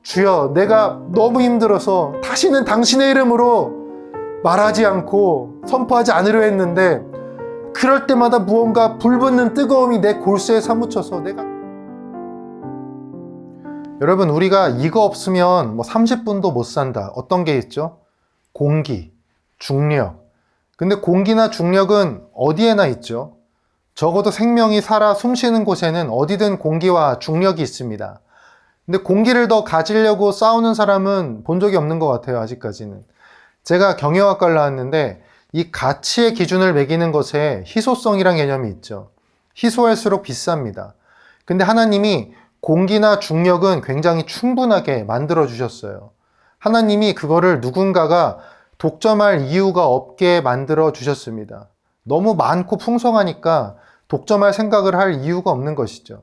주여, 내가 너무 힘들어서 다시는 당신의 이름으로 말하지 않고 선포하지 않으려 했는데 그럴 때마다 무언가 불붙는 뜨거움이 내 골수에 사무쳐서 내가 여러분, 우리가 이거 없으면 30분도 못 산다. 어떤 게 있죠? 공기, 중력. 근데 공기나 중력은 어디에나 있죠? 적어도 생명이 살아 숨쉬는 곳에는 어디든 공기와 중력이 있습니다. 근데 공기를 더 가지려고 싸우는 사람은 본 적이 없는 것 같아요, 아직까지는. 제가 경영학과를 나왔는데 이 가치의 기준을 매기는 것에 희소성이란 개념이 있죠. 희소할수록 비쌉니다. 근데 하나님이 공기나 중력은 굉장히 충분하게 만들어 주셨어요. 하나님이 그거를 누군가가 독점할 이유가 없게 만들어 주셨습니다. 너무 많고 풍성하니까 독점할 생각을 할 이유가 없는 것이죠.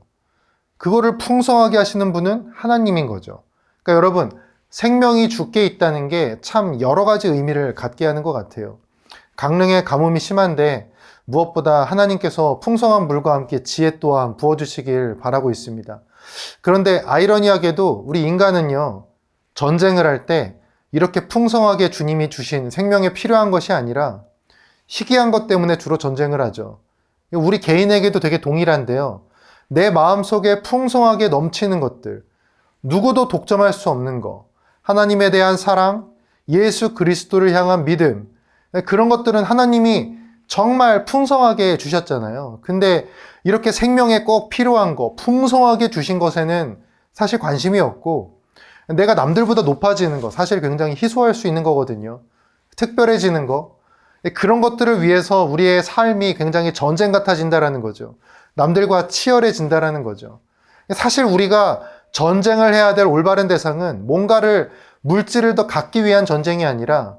그거를 풍성하게 하시는 분은 하나님인 거죠. 그러니까 여러분, 생명이 주께 있다는 게 참 여러 가지 의미를 갖게 하는 것 같아요. 강릉에 가뭄이 심한데 무엇보다 하나님께서 풍성한 물과 함께 지혜 또한 부어주시길 바라고 있습니다. 그런데 아이러니하게도 우리 인간은요, 전쟁을 할 때 이렇게 풍성하게 주님이 주신 생명에 필요한 것이 아니라 희귀한 것 때문에 주로 전쟁을 하죠. 우리 개인에게도 되게 동일한데요. 내 마음속에 풍성하게 넘치는 것들, 누구도 독점할 수 없는 것, 하나님에 대한 사랑, 예수 그리스도를 향한 믿음, 그런 것들은 하나님이 정말 풍성하게 주셨잖아요. 근데 이렇게 생명에 꼭 필요한 거, 풍성하게 주신 것에는 사실 관심이 없고, 내가 남들보다 높아지는 거, 사실 굉장히 희소할 수 있는 거거든요. 특별해지는 거. 그런 것들을 위해서 우리의 삶이 굉장히 전쟁 같아진다라는 거죠. 남들과 치열해진다라는 거죠. 사실 우리가 전쟁을 해야 될 올바른 대상은 뭔가를, 물질을 더 갖기 위한 전쟁이 아니라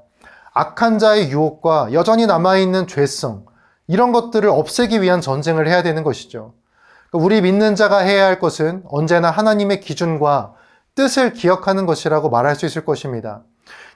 악한 자의 유혹과 여전히 남아있는 죄성, 이런 것들을 없애기 위한 전쟁을 해야 되는 것이죠. 우리 믿는 자가 해야 할 것은 언제나 하나님의 기준과 뜻을 기억하는 것이라고 말할 수 있을 것입니다.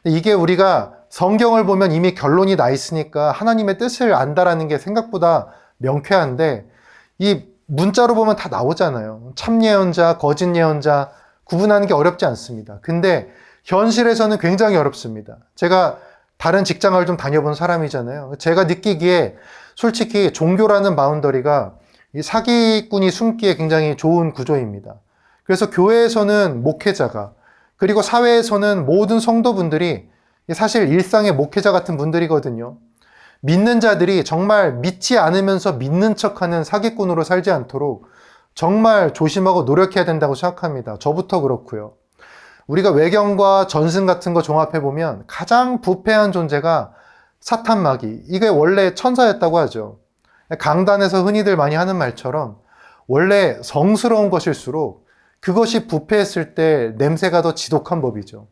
이게 우리가 성경을 보면 이미 결론이 나 있으니까 하나님의 뜻을 안다라는 게 생각보다 명쾌한데, 이 문자로 보면 다 나오잖아요. 참 예언자, 거짓 예언자 구분하는 게 어렵지 않습니다. 근데 현실에서는 굉장히 어렵습니다. 제가 다른 직장을 좀 다녀본 사람이잖아요. 제가 느끼기에 솔직히 종교라는 바운더리가 이 사기꾼이 숨기에 굉장히 좋은 구조입니다. 그래서 교회에서는 목회자가, 그리고 사회에서는 모든 성도분들이 사실 일상의 목회자 같은 분들이거든요. 믿는 자들이 정말 믿지 않으면서 믿는 척하는 사기꾼으로 살지 않도록 정말 조심하고 노력해야 된다고 생각합니다. 저부터 그렇고요. 우리가 외경과 전승 같은 거 종합해보면 가장 부패한 존재가 사탄 마귀, 이게 원래 천사였다고 하죠. 강단에서 흔히들 많이 하는 말처럼 원래 성스러운 것일수록 그것이 부패했을 때 냄새가 더 지독한 법이죠.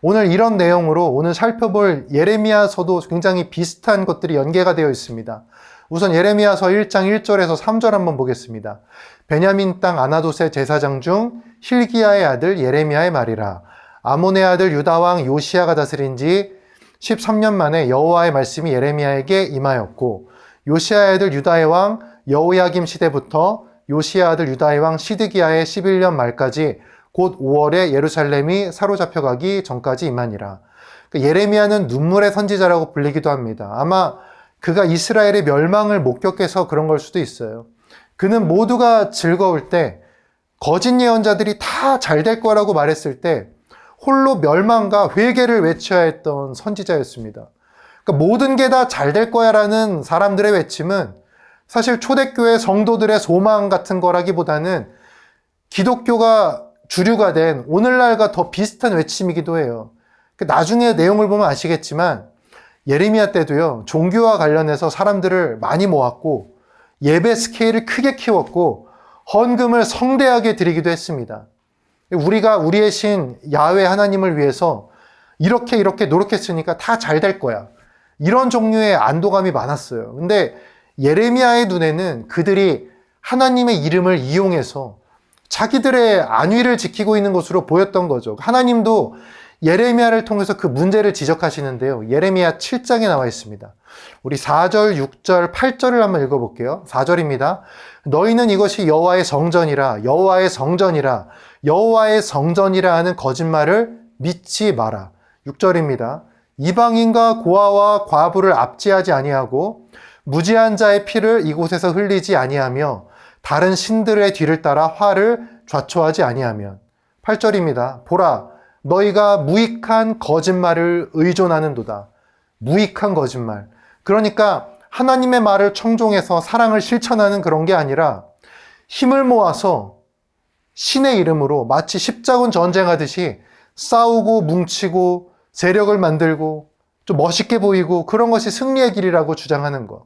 오늘 이런 내용으로 오늘 살펴볼 예레미야서도 굉장히 비슷한 것들이 연계가 되어 있습니다. 우선 예레미야서 1장 1절에서 3절 한번 보겠습니다. 베냐민 땅 아나돗의 제사장 중 hil기야의 아들 예레미야의 말이라. 아몬의 아들 유다 왕 요시야가 다스린 지 13년 만에 여호와의 말씀이 예레미야에게 임하였고, 요시야의 아들 유다의 왕 여호야김 시대부터 요시야 아들 유다의 왕 시드기야의 11년 말까지 곧 5월에 예루살렘이 사로잡혀가기 전까지 임하니라. 예레미야는 눈물의 선지자라고 불리기도 합니다. 아마 그가 이스라엘의 멸망을 목격해서 그런 걸 수도 있어요. 그는 모두가 즐거울 때, 거짓 예언자들이 다 잘 될 거라고 말했을 때 홀로 멸망과 회개를 외쳐야 했던 선지자였습니다. 그러니까 모든 게 다 잘 될 거야 라는 사람들의 외침은 사실 초대교회 성도들의 소망 같은 거라기보다는 기독교가 주류가 된 오늘날과 더 비슷한 외침이기도 해요. 나중에 내용을 보면 아시겠지만 예레미야 때도요, 종교와 관련해서 사람들을 많이 모았고 예배 스케일을 크게 키웠고 헌금을 성대하게 드리기도 했습니다. 우리가 우리의 신 야훼 하나님을 위해서 이렇게 노력했으니까 다 잘 될 거야, 이런 종류의 안도감이 많았어요. 근데 예레미야의 눈에는 그들이 하나님의 이름을 이용해서 자기들의 안위를 지키고 있는 것으로 보였던 거죠. 하나님도 예레미야를 통해서 그 문제를 지적하시는데요. 예레미야 7장에 나와 있습니다. 우리 4절, 6절, 8절을 한번 읽어볼게요. 4절입니다. 너희는 이것이 여호와의 성전이라, 여호와의 성전이라. 여호와의 성전이라 하는 거짓말을 믿지 마라. 6절입니다. 이방인과 고아와 과부를 압제하지 아니하고 무지한 자의 피를 이곳에서 흘리지 아니하며 다른 신들의 뒤를 따라 화를 좌초하지 아니하면. 8절입니다. 보라, 너희가 무익한 거짓말을 의존하는도다. 무익한 거짓말. 그러니까 하나님의 말을 청종해서 사랑을 실천하는 그런 게 아니라 힘을 모아서 신의 이름으로 마치 십자군 전쟁하듯이 싸우고 뭉치고 세력을 만들고 좀 멋있게 보이고 그런 것이 승리의 길이라고 주장하는 거.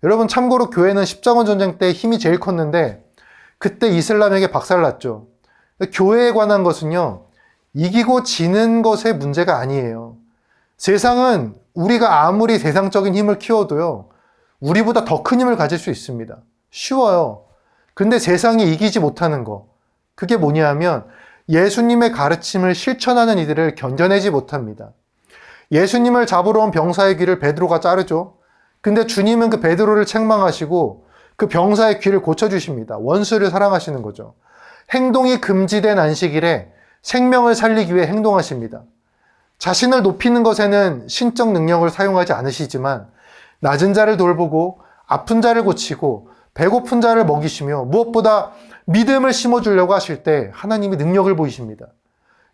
여러분, 참고로 교회는 십자군 전쟁 때 힘이 제일 컸는데 그때 이슬람에게 박살났죠. 교회에 관한 것은요, 이기고 지는 것의 문제가 아니에요. 세상은 우리가 아무리 세상적인 힘을 키워도요, 우리보다 더 큰 힘을 가질 수 있습니다. 쉬워요. 근데 세상이 이기지 못하는 거, 그게 뭐냐 하면 예수님의 가르침을 실천하는 이들을 견뎌내지 못합니다. 예수님을 잡으러 온 병사의 귀를 베드로가 자르죠. 근데 주님은 그 베드로를 책망하시고 그 병사의 귀를 고쳐주십니다. 원수를 사랑하시는 거죠. 행동이 금지된 안식일에 생명을 살리기 위해 행동하십니다. 자신을 높이는 것에는 신적 능력을 사용하지 않으시지만 낮은 자를 돌보고 아픈 자를 고치고 배고픈 자를 먹이시며 무엇보다 믿음을 심어주려고 하실 때 하나님이 능력을 보이십니다.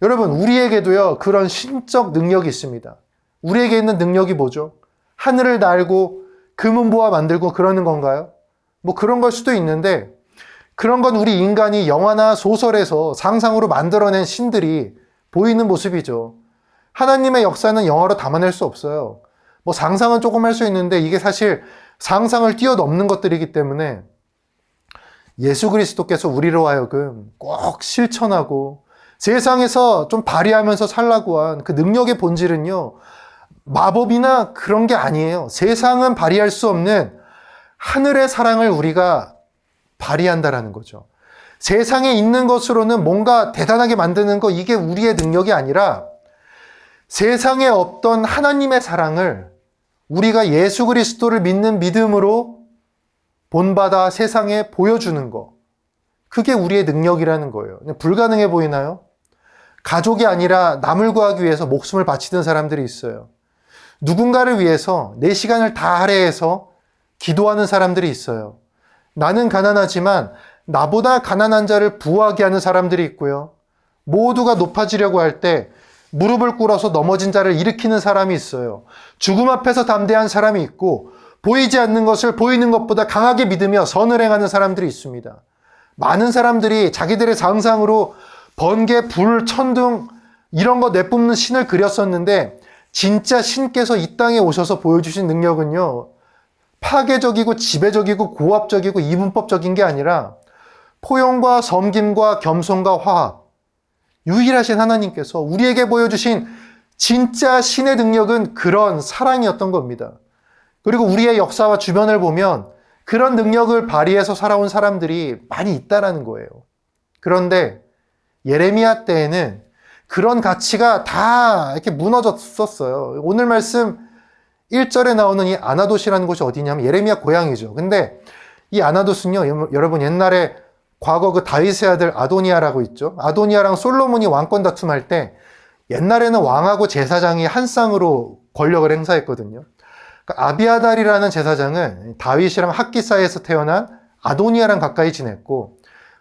여러분, 우리에게도요, 그런 신적 능력이 있습니다. 우리에게 있는 능력이 뭐죠? 하늘을 날고 금은보화 만들고 그러는 건가요? 뭐 그런 걸 수도 있는데, 그런 건 우리 인간이 영화나 소설에서 상상으로 만들어낸 신들이 보이는 모습이죠. 하나님의 역사는 영화로 담아낼 수 없어요. 뭐 상상은 조금 할 수 있는데 이게 사실 상상을 뛰어넘는 것들이기 때문에 예수 그리스도께서 우리로 하여금 꼭 실천하고 세상에서 좀 발휘하면서 살라고 한 그 능력의 본질은요, 마법이나 그런 게 아니에요. 세상은 발휘할 수 없는 하늘의 사랑을 우리가 발휘한다라는 거죠. 세상에 있는 것으로는 뭔가 대단하게 만드는 거, 이게 우리의 능력이 아니라 세상에 없던 하나님의 사랑을 우리가 예수 그리스도를 믿는 믿음으로 본받아 세상에 보여주는 거, 그게 우리의 능력이라는 거예요. 불가능해 보이나요? 가족이 아니라 남을 구하기 위해서 목숨을 바치던 사람들이 있어요. 누군가를 위해서 내 시간을 다 할애해서 기도하는 사람들이 있어요. 나는 가난하지만 나보다 가난한 자를 부하게 하는 사람들이 있고요. 모두가 높아지려고 할 때 무릎을 꿇어서 넘어진 자를 일으키는 사람이 있어요. 죽음 앞에서 담대한 사람이 있고 보이지 않는 것을 보이는 것보다 강하게 믿으며 선을 행하는 사람들이 있습니다. 많은 사람들이 자기들의 상상으로 번개, 불, 천둥 이런 거 내뿜는 신을 그렸었는데 진짜 신께서 이 땅에 오셔서 보여주신 능력은요, 파괴적이고 지배적이고 고압적이고 이분법적인 게 아니라 포용과 섬김과 겸손과 화합, 유일하신 하나님께서 우리에게 보여주신 진짜 신의 능력은 그런 사랑이었던 겁니다. 그리고 우리의 역사와 주변을 보면 그런 능력을 발휘해서 살아온 사람들이 많이 있다라는 거예요. 그런데 예레미야 때에는 그런 가치가 다 이렇게 무너졌었어요. 오늘 말씀 1절에 나오는 이 아나돗이라는 곳이 어디냐면 예레미야 고향이죠. 근데 이 아나돗은요, 여러분 옛날에 과거 그 다윗의 아들 아도니아라고 있죠. 아도니아랑 솔로몬이 왕권 다툼할 때 옛날에는 왕하고 제사장이 한 쌍으로 권력을 행사했거든요. 그러니까 아비아달이라는 제사장은 다윗이랑 학기 사이에서 태어난 아도니아랑 가까이 지냈고,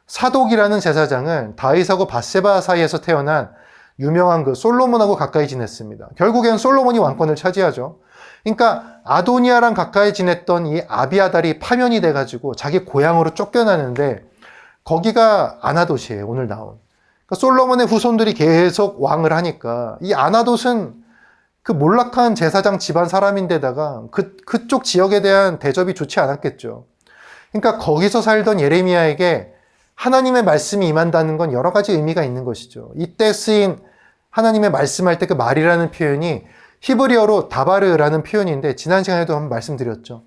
사독이라는 제사장은 다윗하고 밧세바 사이에서 태어난 유명한 그 솔로몬하고 가까이 지냈습니다. 결국엔 솔로몬이 왕권을 차지하죠. 그러니까 아도니아랑 가까이 지냈던 이 아비아달이 파면이 돼가지고 자기 고향으로 쫓겨나는데 거기가 아나돗이에요. 오늘 나온. 그러니까 솔로몬의 후손들이 계속 왕을 하니까 이 아나돗은 그 몰락한 제사장 집안 사람인데다가 그쪽 지역에 대한 대접이 좋지 않았겠죠. 그러니까 거기서 살던 예레미야에게 하나님의 말씀이 임한다는 건 여러 가지 의미가 있는 것이죠. 이때 쓰인 하나님의 말씀할 때 그 말이라는 표현이 히브리어로 다바르라는 표현인데 지난 시간에도 한번 말씀드렸죠.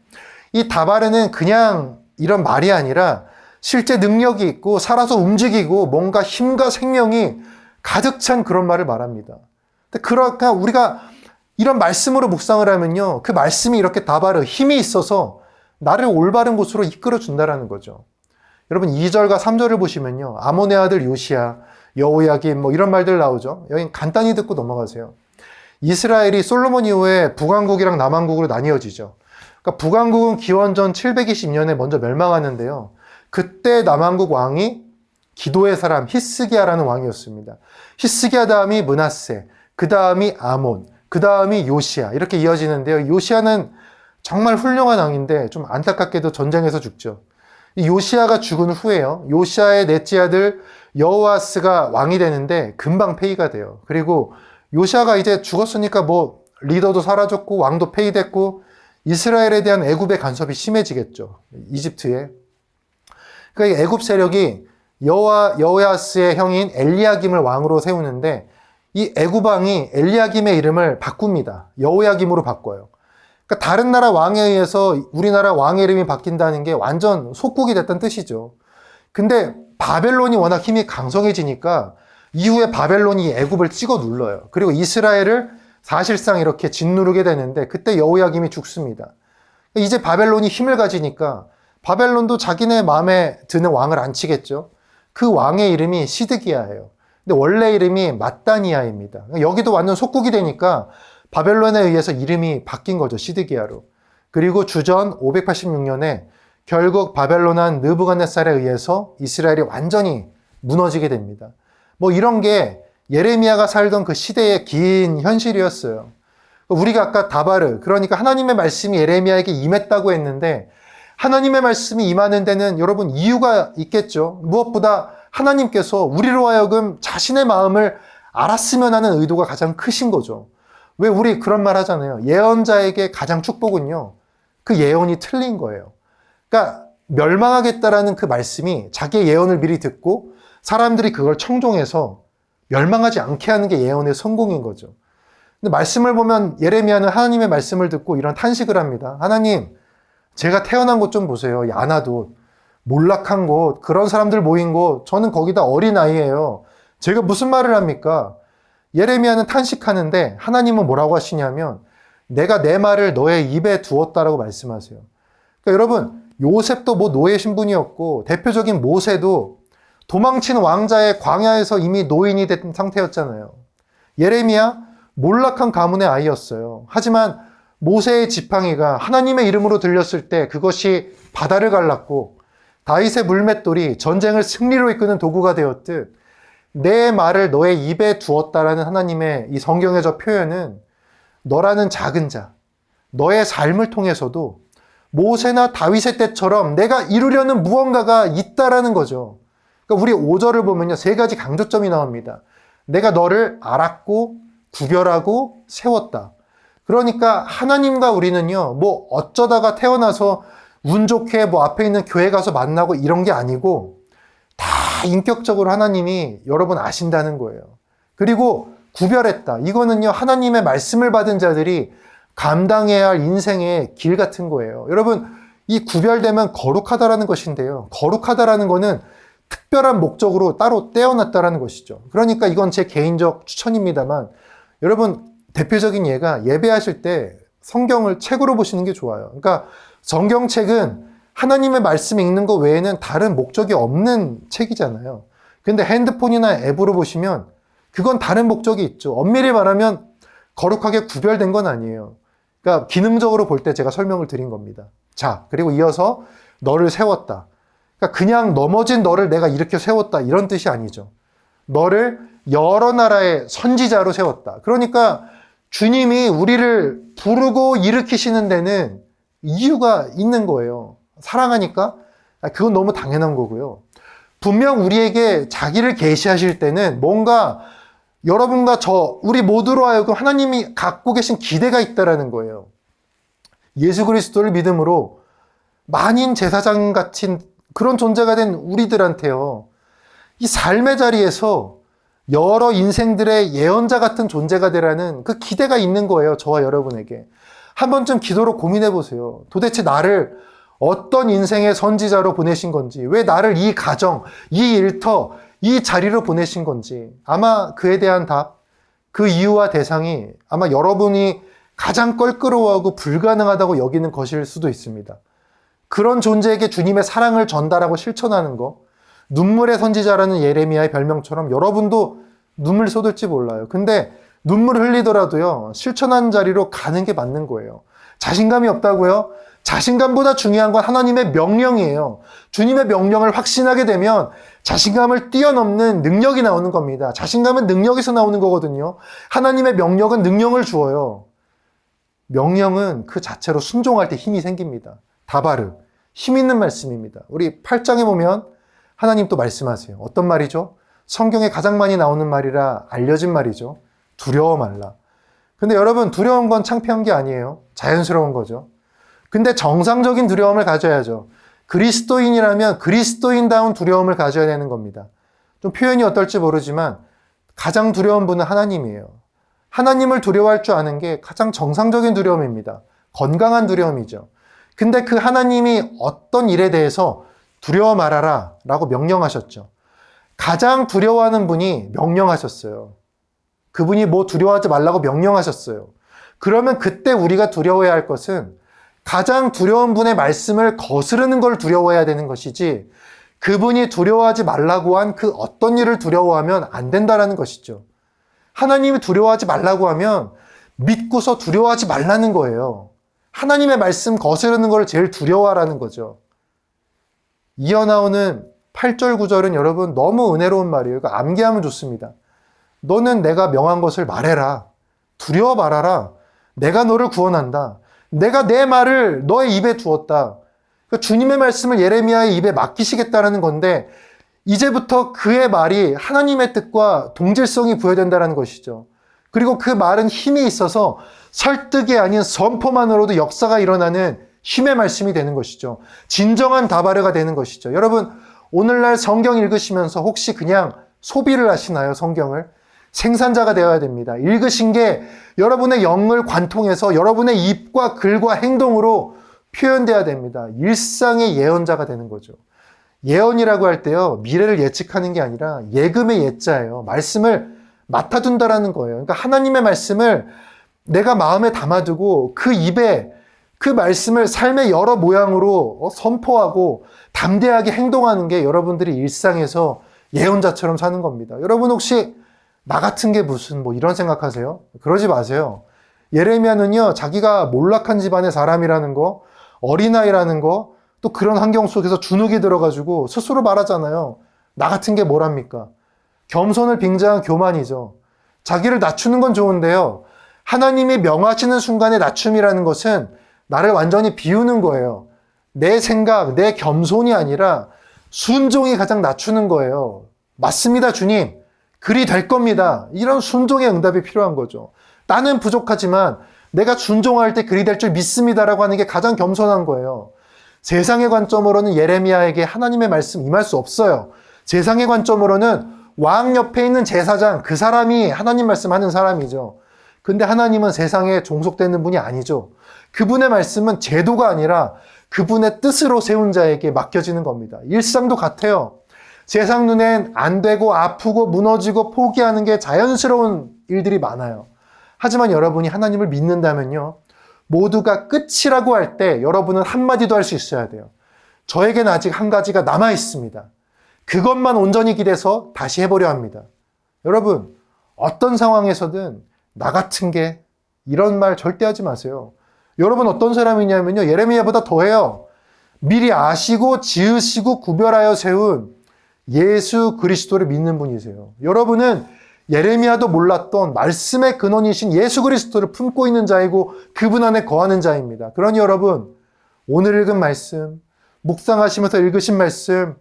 이 다바르는 그냥 이런 말이 아니라 실제 능력이 있고 살아서 움직이고 뭔가 힘과 생명이 가득 찬 그런 말을 말합니다. 그러니까 우리가 이런 말씀으로 묵상을 하면요, 그 말씀이 이렇게 다바르, 힘이 있어서 나를 올바른 곳으로 이끌어 준다라는 거죠. 여러분 2절과 3절을 보시면요, 아몬의 아들 요시야, 여호야김 뭐 이런 말들 나오죠. 여기 간단히 듣고 넘어가세요. 이스라엘이 솔로몬 이후에 북왕국이랑 남왕국으로 나뉘어지죠. 그러니까 북왕국은 기원전 720년에 먼저 멸망하는데요. 그때 남왕국 왕이 기도의 사람 히스기야라는 왕이었습니다. 히스기야 다음이 므낫세, 그 다음이 아몬, 그 다음이 요시야 이렇게 이어지는데요. 요시야는 정말 훌륭한 왕인데 좀 안타깝게도 전쟁에서 죽죠. 이 요시야가 죽은 후에요. 요시야의 넷째 아들 여호아스가 왕이 되는데 금방 폐위가 돼요. 그리고 요시야가 이제 죽었으니까 뭐 리더도 사라졌고 왕도 폐위됐고 이스라엘에 대한 애굽의 간섭이 심해지겠죠. 이집트에. 그러니까 이 애굽 세력이 여호아스의 형인 엘리야김을 왕으로 세우는데 이 애굽 왕이 엘리야김의 이름을 바꿉니다. 여호야김으로 바꿔요. 그러니까 다른 나라 왕에 의해서 우리나라 왕의 이름이 바뀐다는 게 완전 속국이 됐다는 뜻이죠. 근데 바벨론이 워낙 힘이 강성해지니까 이후에 바벨론이 애굽을 찍어 눌러요. 그리고 이스라엘을 사실상 이렇게 짓누르게 되는데 그때 여호야김이 죽습니다. 이제 바벨론이 힘을 가지니까 바벨론도 자기네 마음에 드는 왕을 안 치겠죠. 그 왕의 이름이 시드기야예요. 근데 원래 이름이 mat단이야입니다. 여기도 완전 속국이 되니까 바벨론에 의해서 이름이 바뀐 거죠. 시드기야로. 그리고 주전 586년에 결국 바벨론한 느부갓네살에 의해서 이스라엘이 완전히 무너지게 됩니다. 뭐 이런 게 예레미야가 살던 그 시대의 긴 현실이었어요. 우리가 아까 다바르, 그러니까 하나님의 말씀이 예레미야에게 임했다고 했는데 하나님의 말씀이 임하는 데는 여러분 이유가 있겠죠. 무엇보다 하나님께서 우리로 하여금 자신의 마음을 알았으면 하는 의도가 가장 크신 거죠. 왜 우리 그런 말 하잖아요. 예언자에게 가장 축복은요. 그 예언이 틀린 거예요. 그러니까 멸망하겠다라는 그 말씀이 자기의 예언을 미리 듣고 사람들이 그걸 청종해서 멸망하지 않게 하는 게 예언의 성공인 거죠. 근데 말씀을 보면 예레미야는 하나님의 말씀을 듣고 이런 탄식을 합니다. 하나님, 제가 태어난 곳 좀 보세요. 야나도 몰락한 곳, 그런 사람들 모인 곳, 저는 거기다 어린아이예요. 제가 무슨 말을 합니까? 예레미야는 탄식하는데 하나님은 뭐라고 하시냐면 내가 내 말을 너의 입에 두었다라고 말씀하세요. 그러니까 여러분, 요셉도 뭐 노예 신분이었고 대표적인 모세도 도망친 왕자의 광야에서 이미 노인이 된 상태였잖아요. 예레미야 몰락한 가문의 아이였어요. 하지만 모세의 지팡이가 하나님의 이름으로 들렸을 때 그것이 바다를 갈랐고 다윗의 물맷돌이 전쟁을 승리로 이끄는 도구가 되었듯 내 말을 너의 입에 두었다라는 하나님의 이 성경의 저 표현은 너라는 작은 자, 너의 삶을 통해서도 모세나 다윗의 때처럼 내가 이루려는 무언가가 있다라는 거죠. 그러니까 우리 5절을 보면요. 3가지 강조점이 나옵니다. 내가 너를 알았고 구별하고 세웠다. 그러니까 하나님과 우리는요. 뭐 어쩌다가 태어나서 운 좋게 뭐 앞에 있는 교회 가서 만나고 이런 게 아니고 다 인격적으로 하나님이 여러분 아신다는 거예요. 그리고 구별했다. 이거는요. 하나님의 말씀을 받은 자들이 감당해야 할 인생의 길 같은 거예요. 여러분, 이 구별되면 거룩하다라는 것인데요. 거룩하다라는 거는 특별한 목적으로 따로 떼어놨다라는 것이죠. 그러니까 이건 제 개인적 추천입니다만 여러분 대표적인 예가 예배하실 때 성경을 책으로 보시는 게 좋아요. 그러니까 성경책은 하나님의 말씀 읽는 것 외에는 다른 목적이 없는 책이잖아요. 근데 핸드폰이나 앱으로 보시면 그건 다른 목적이 있죠. 엄밀히 말하면 거룩하게 구별된 건 아니에요. 그러니까 기능적으로 볼 때 제가 설명을 드린 겁니다. 자, 그리고 이어서 너를 세웠다. 그러니까 그냥 넘어진 너를 내가 이렇게 세웠다 이런 뜻이 아니죠. 너를 여러 나라의 선지자로 세웠다. 그러니까 주님이 우리를 부르고 일으키시는 데는 이유가 있는 거예요. 사랑하니까? 그건 너무 당연한 거고요. 분명 우리에게 자기를 계시하실 때는 뭔가 여러분과 우리 모두로 하여금 하나님이 갖고 계신 기대가 있다라는 거예요. 예수 그리스도를 믿음으로 만인 제사장 같은 그런 존재가 된 우리들한테요. 이 삶의 자리에서 여러 인생들의 예언자 같은 존재가 되라는 그 기대가 있는 거예요. 저와 여러분에게. 한 번쯤 기도로 고민해 보세요. 도대체 나를 어떤 인생의 선지자로 보내신 건지, 왜 나를 이 가정, 이 일터, 이 자리로 보내신 건지, 아마 그에 대한 답, 그 이유와 대상이 아마 여러분이 가장 껄끄러워하고 불가능하다고 여기는 것일 수도 있습니다. 그런 존재에게 주님의 사랑을 전달하고 실천하는 거, 눈물의 선지자라는 예레미야의 별명처럼 여러분도 눈물 쏟을지 몰라요. 근데 눈물 흘리더라도요, 실천하는 자리로 가는 게 맞는 거예요. 자신감이 없다고요? 자신감보다 중요한 건 하나님의 명령이에요. 주님의 명령을 확신하게 되면 자신감을 뛰어넘는 능력이 나오는 겁니다. 자신감은 능력에서 나오는 거거든요. 하나님의 명령은 능력을 주어요. 명령은 그 자체로 순종할 때 힘이 생깁니다. 다바르, 힘 있는 말씀입니다. 우리 8장에 보면 하나님 또 말씀하세요. 어떤 말이죠? 성경에 가장 많이 나오는 말이라 알려진 말이죠. 두려워 말라. 근데 여러분, 두려운 건 창피한 게 아니에요. 자연스러운 거죠. 근데 정상적인 두려움을 가져야죠. 그리스도인이라면 그리스도인다운 두려움을 가져야 되는 겁니다. 좀 표현이 어떨지 모르지만 가장 두려운 분은 하나님이에요. 하나님을 두려워할 줄 아는 게 가장 정상적인 두려움입니다. 건강한 두려움이죠. 근데 그 하나님이 어떤 일에 대해서 두려워 말아라 라고 명령하셨죠. 가장 두려워하는 분이 명령하셨어요. 그분이 뭐 두려워하지 말라고 명령하셨어요. 그러면 그때 우리가 두려워해야 할 것은 가장 두려운 분의 말씀을 거스르는 걸 두려워해야 되는 것이지, 그분이 두려워하지 말라고 한 그 어떤 일을 두려워하면 안 된다라는 것이죠. 하나님이 두려워하지 말라고 하면 믿고서 두려워하지 말라는 거예요. 하나님의 말씀 거스르는 걸 제일 두려워하라는 거죠. 이어 나오는 8절 9절은 여러분 너무 은혜로운 말이에요. 그러니까 암기하면 좋습니다. 너는 내가 명한 것을 말해라. 두려워 말아라. 내가 너를 구원한다. 내가 내 말을 너의 입에 두었다. 그러니까 주님의 말씀을 예레미야의 입에 맡기시겠다는 건데, 이제부터 그의 말이 하나님의 뜻과 동질성이 부여된다는 것이죠. 그리고 그 말은 힘이 있어서 설득이 아닌 선포만으로도 역사가 일어나는 힘의 말씀이 되는 것이죠. 진정한 다바르가 되는 것이죠. 여러분, 오늘날 성경 읽으시면서 혹시 그냥 소비를 하시나요? 성경을? 생산자가 되어야 됩니다. 읽으신 게 여러분의 영을 관통해서 여러분의 입과 글과 행동으로 표현돼야 됩니다. 일상의 예언자가 되는 거죠. 예언이라고 할 때요, 미래를 예측하는 게 아니라 예금의 예자예요. 말씀을 맡아둔다라는 거예요. 그러니까 하나님의 말씀을 내가 마음에 담아두고 그 입에 그 말씀을 삶의 여러 모양으로 선포하고 담대하게 행동하는 게 여러분들이 일상에서 예언자처럼 사는 겁니다. 여러분 혹시 나 같은 게 무슨 뭐 이런 생각하세요? 그러지 마세요. 예레미야는요, 자기가 몰락한 집안의 사람이라는 거, 어린아이라는 거, 또 그런 환경 속에서 주눅이 들어가지고 스스로 말하잖아요. 나 같은 게 뭐랍니까? 겸손을 빙자한 교만이죠. 자기를 낮추는 건 좋은데요, 하나님이 명하시는 순간의 낮춤이라는 것은 나를 완전히 비우는 거예요. 내 생각, 내 겸손이 아니라 순종이 가장 낮추는 거예요. 맞습니다, 주님. 그리 될 겁니다. 이런 순종의 응답이 필요한 거죠. 나는 부족하지만 내가 순종할 때 그리 될 줄 믿습니다라고 하는 게 가장 겸손한 거예요. 세상의 관점으로는 예레미야에게 하나님의 말씀 임할 수 없어요. 세상의 관점으로는 왕 옆에 있는 제사장, 그 사람이 하나님 말씀하는 사람이죠. 근데 하나님은 세상에 종속되는 분이 아니죠. 그분의 말씀은 제도가 아니라 그분의 뜻으로 세운 자에게 맡겨지는 겁니다. 일상도 같아요. 세상 눈엔 안 되고 아프고 무너지고 포기하는 게 자연스러운 일들이 많아요. 하지만 여러분이 하나님을 믿는다면요, 모두가 끝이라고 할 때 여러분은 한마디도 할 수 있어야 돼요. 저에겐 아직 한 가지가 남아 있습니다. 그것만 온전히 기대서 다시 해보려 합니다. 여러분, 어떤 상황에서든 나 같은 게, 이런 말 절대 하지 마세요. 여러분 어떤 사람이냐면요, 예레미야보다 더해요. 미리 아시고 지으시고 구별하여 세운 예수 그리스도를 믿는 분이세요. 여러분은 예레미야도 몰랐던 말씀의 근원이신 예수 그리스도를 품고 있는 자이고 그분 안에 거하는 자입니다. 그러니 여러분, 오늘 읽은 말씀, 묵상하시면서 읽으신 말씀,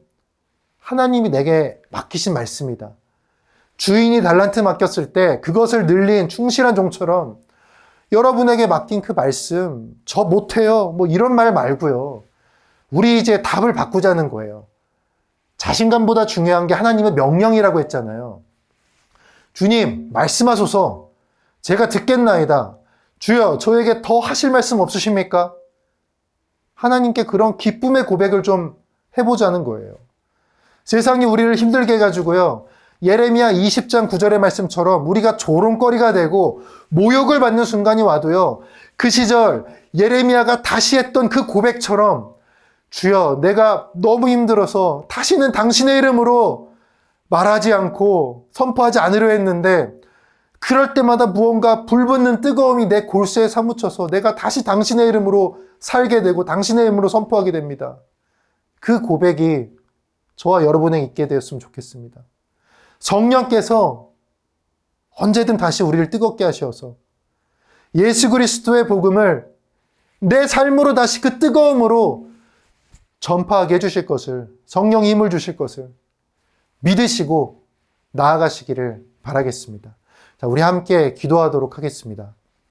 하나님이 내게 맡기신 말씀이다. 주인이 달란트 맡겼을 때 그것을 늘린 충실한 종처럼 여러분에게 맡긴 그 말씀, 저 못해요, 뭐 이런 말 말고요. 우리 이제 답을 바꾸자는 거예요. 자신감보다 중요한 게 하나님의 명령이라고 했잖아요. 주님, 말씀하소서. 제가 듣겠나이다. 주여, 저에게 더 하실 말씀 없으십니까? 하나님께 그런 기쁨의 고백을 좀 해보자는 거예요. 세상이 우리를 힘들게 해가지고요, 예레미야 20장 9절의 말씀처럼 우리가 조롱거리가 되고 모욕을 받는 순간이 와도요, 그 시절 예레미야가 다시 했던 그 고백처럼 주여, 내가 너무 힘들어서 다시는 당신의 이름으로 말하지 않고 선포하지 않으려 했는데 그럴 때마다 무언가 불붙는 뜨거움이 내 골수에 사무쳐서 내가 다시 당신의 이름으로 살게 되고 당신의 이름으로 선포하게 됩니다. 그 고백이 저와 여러분에게 있게 되었으면 좋겠습니다. 성령께서 언제든 다시 우리를 뜨겁게 하셔서 예수 그리스도의 복음을 내 삶으로 다시 그 뜨거움으로 전파하게 해주실 것을, 성령이 힘을 주실 것을 믿으시고 나아가시기를 바라겠습니다. 자, 우리 함께 기도하도록 하겠습니다.